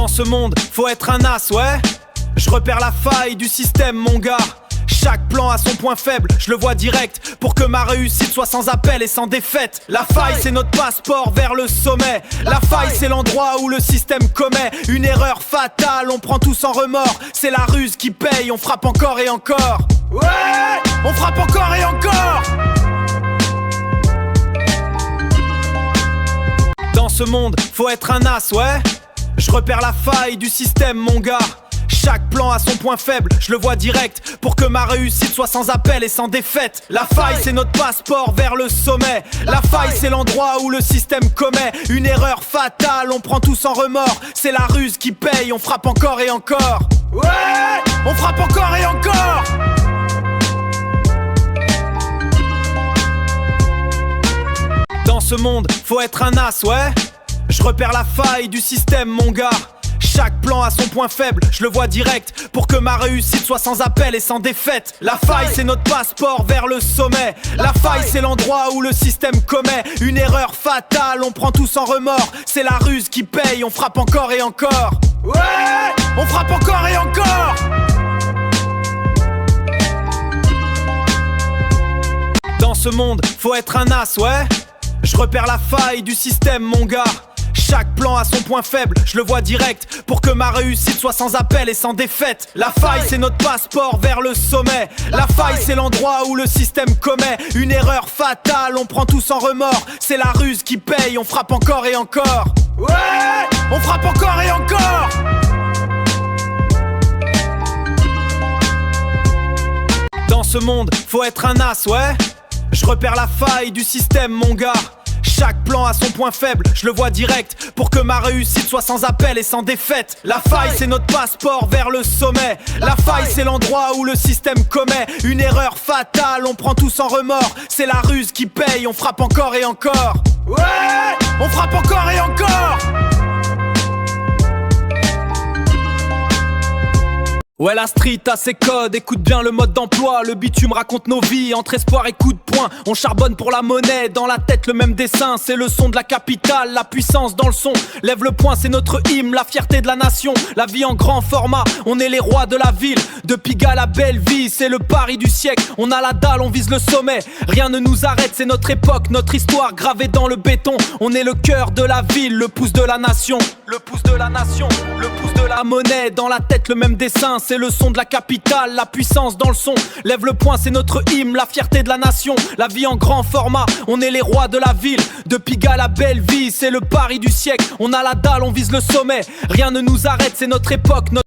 Dans ce monde, faut être un as, ouais. Je repère la faille du système, mon gars. Chaque plan a son point faible, je le vois direct. Pour que ma réussite soit sans appel et sans défaite. La faille c'est notre passeport vers le sommet. La faille c'est l'endroit où le système commet une erreur fatale, on prend tout sans remords. C'est la ruse qui paye, on frappe encore et encore. Ouais, on frappe encore et encore. Dans ce monde, faut être un as, ouais. Je repère la faille du système, mon gars. Chaque plan a son point faible, je le vois direct. Pour que ma réussite soit sans appel et sans défaite. La faille c'est notre passeport vers le sommet. La faille c'est l'endroit où le système commet une erreur fatale, on prend tout sans remords. C'est la ruse qui paye, on frappe encore et encore. Ouais, on frappe encore et encore. Dans ce monde, faut être un as, ouais. Je repère la faille du système, mon gars. Chaque plan a son point faible, je le vois direct. Pour que ma réussite soit sans appel et sans défaite. La faille c'est notre passeport vers le sommet. La faille c'est l'endroit où le système commet une erreur fatale, on prend tout sans remords. C'est la ruse qui paye, on frappe encore et encore. Ouais, on frappe encore et encore. Dans ce monde, faut être un as, ouais. Je repère la faille du système, mon gars. Chaque plan a son point faible, je le vois direct. Pour que ma réussite soit sans appel et sans défaite. La faille c'est notre passeport vers le sommet. La faille c'est l'endroit où le système commet une erreur fatale, on prend tout sans remords. C'est la ruse qui paye, on frappe encore et encore. Ouais, on frappe encore et encore. Dans ce monde, faut être un as, ouais. Je repère la faille du système, mon gars. Chaque plan a son point faible, je le vois direct. Pour que ma réussite soit sans appel et sans défaite. La faille c'est notre passeport vers le sommet. La faille c'est l'endroit où le système commet une erreur fatale, on prend tout sans remords. C'est la ruse qui paye, on frappe encore et encore. Ouais, on frappe encore et encore. Ouais, la street a ses codes, écoute bien le mode d'emploi. Le bitume raconte nos vies, entre espoir et coup de poing. On charbonne pour la monnaie, dans la tête le même dessin. C'est le son de la capitale, la puissance dans le son. Lève le poing, c'est notre hymne, la fierté de la nation. La vie en grand format, on est les rois de la ville. De Pigalle à Belleville, c'est le pari du siècle. On a la dalle, on vise le sommet. Rien ne nous arrête, c'est notre époque, notre histoire gravée dans le béton. On est le cœur de la ville, le pouce de la nation. Le pouce de la nation, le pouce de la monnaie. Dans la tête le même dessin, c'est le son de la capitale, la puissance dans le son. Lève le poing, c'est notre hymne, la fierté de la nation. La vie en grand format, on est les rois de la ville. De Pigalle à Belleville, c'est le pari du siècle. On a la dalle, on vise le sommet. Rien ne nous arrête, c'est notre époque, notre